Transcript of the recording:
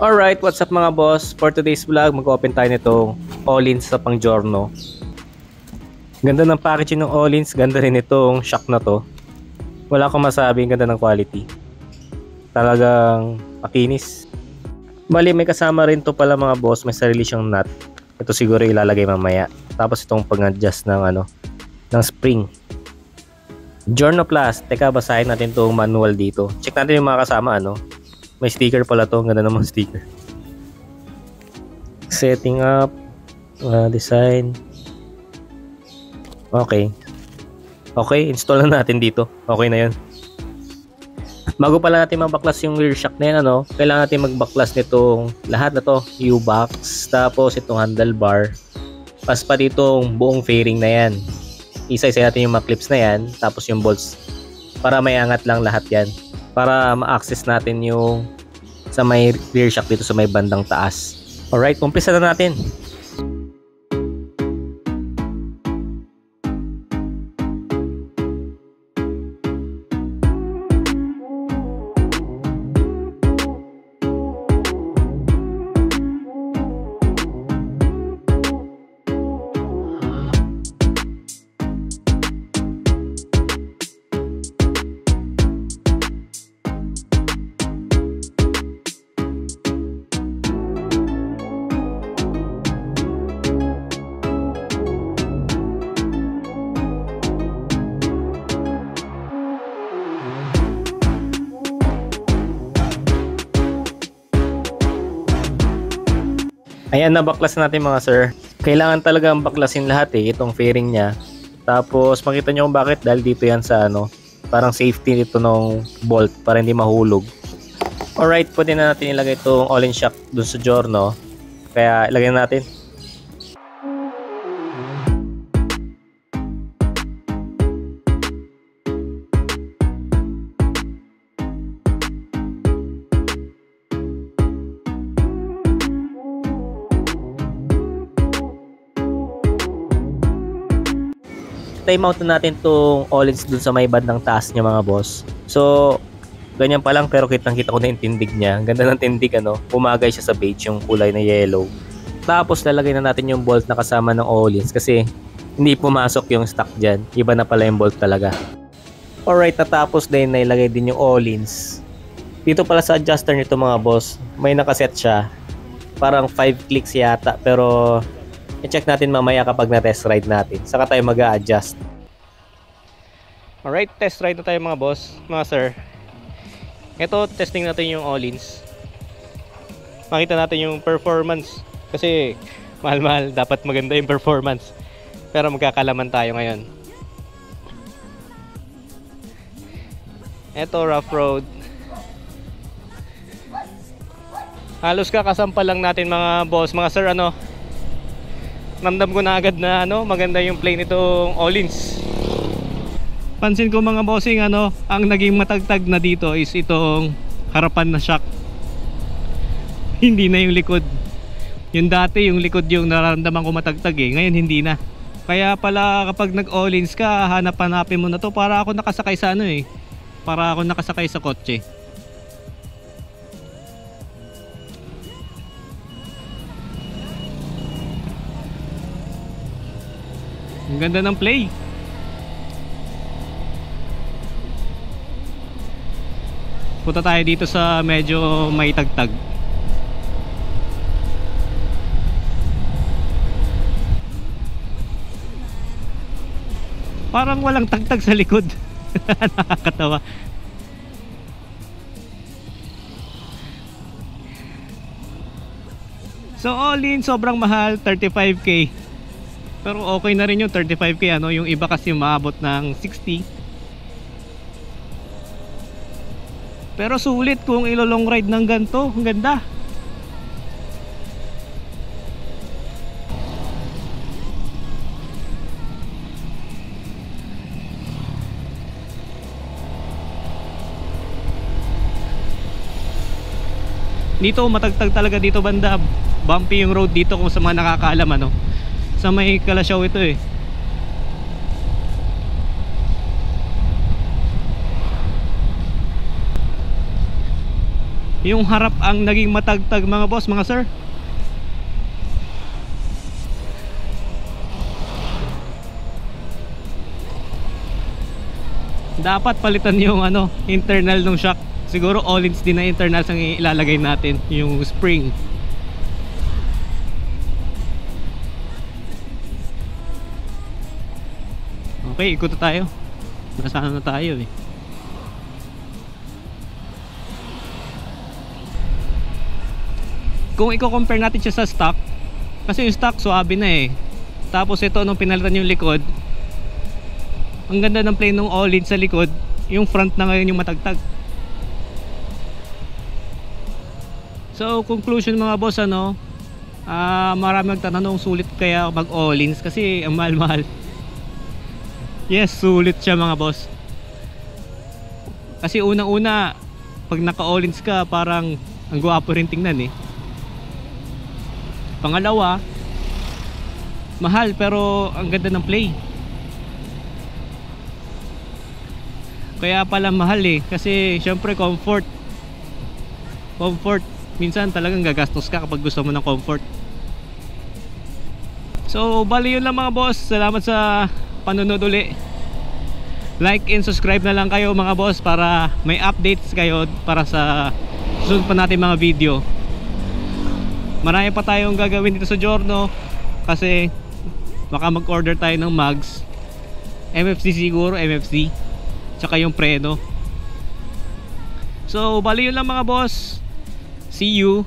Alright, what's up mga boss? For today's vlog, mag-open tayo nitong All-ins sa pang-giorno. Ganda ng packaging ng All-ins, ganda rin itong shock na to. Wala akong masabi, ganda ng quality. Talagang makinis. Bali, may kasama rin to pala mga boss, may sarili siyang nut. Ito siguro ilalagay mamaya. Tapos itong pang-adjust ng ng spring. Giorno Plus, teka basahin natin itong manual dito. Check natin yung mga kasama May sticker pala to, ganda namang sticker. Setting up, design. Okay, install na natin dito. Okay na yun. Bago pala natin magbaklas yung rear shock na yan, kailangan natin magbaklas nitong lahat na to. U-box, tapos itong handlebar. Pas pa dito buong fairing na yan. Isa-isa natin yung mga clips na yan, tapos yung bolts. Para may angat lang lahat yan. Para ma-access natin yung sa may rear shock dito sa may bandang taas. Alright, umpisa na natin. Ayan, nabaklas natin mga sir. Kailangan talagang baklasin lahat itong fairing niya. Tapos makita nyo kung bakit, dahil dito yan sa parang safety nito ng bolt para hindi mahulog. Alright, pwede na natin ilagay itong all-in shock dun sa Giorno. Kaya ilagay na natin. Time out na natin itong all-ins dun sa may bandang taas niya mga boss. So, ganyan pa lang pero kitang-kita ko na yung tindig niya. Ang ganda ng tindig umagay siya sa beige, yung kulay na yellow. Tapos lalagay na natin yung bolt na kasama ng all-ins kasi hindi pumasok yung stock dyan. Iba na pala yung bolt talaga. Alright, natapos din na ilagay din yung all-ins. Dito pala sa adjuster nito mga boss, may nakaset siya. Parang 5 clicks yata pero i-check natin mamaya kapag na-test ride natin. Saka tayo mag-a-adjust. Alright, test ride na tayo mga boss, mga sir. Ito, testing natin yung all-ins. Makita natin yung performance. Kasi mahal-mahal, dapat maganda yung performance. Pero magkakalaman tayo ngayon. Ito, rough road. Halos kakasampal lang natin mga boss, mga sir, ramdam ko na agad na maganda yung play nitong all-ins. Pansin ko mga bossing ang naging matagtag na dito is itong harapan na shock. Hindi na yung likod. Yung dati yung likod yung nararamdaman ko matagtag ngayon hindi na. Kaya pala kapag nag all-ins ka, hanap-hanapin mo na to para ako nakasakay sa para ako nakasakay sa kotse. Ang ganda ng play. Punta tayo dito sa medyo may tagtag. Parang walang tagtag sa likod. Nakakatawa. So all in, sobrang mahal, 35k. Pero okay na rin yung 35k yung iba kasi maabot ng 60. Pero sulit kung ilo-long ride ng ganito. Ang ganda. Dito matagtag talaga dito banda. Bumpy yung road dito kung sa mga nakakaalam sa may Kalasyaw ito Yung harap ang naging matagtag mga boss, mga sir. Dapat palitan yung internal ng shock. Siguro Öhlins din na internals ang ilalagay natin, yung spring. Okay, ikot na tayo. Nasaan na tayo eh. Kung i-compare natin siya sa stock, kasi yung stock suabe na eh. Tapos ito nung pinalitan yung likod, ang ganda ng plane ng Öhlins sa likod. Yung front na ngayon yung matagtag. So conclusion mga boss, marami magtatanong sulit kaya mag Öhlins kasi ang mahal-mahal. Yes, sulit siya mga boss. Kasi unang-una, pag naka Öhlins ka, parang ang gwapo rin tingnan eh. Pangalawa, mahal pero ang ganda ng play. Kaya pala mahal eh, kasi syempre comfort. Minsan talagang gagastos ka kapag gusto mo ng comfort. So bali yun lang mga boss. Salamat sa panonood uli. Like and subscribe na lang kayo mga boss para may updates kayo para sa susunod pa natin mga video. Marami pa tayong gagawin dito sa Giorno kasi baka mag-order tayo ng mugs. MFC siguro, MFC. Tsaka yung preno. So bali yun lang mga boss. See you.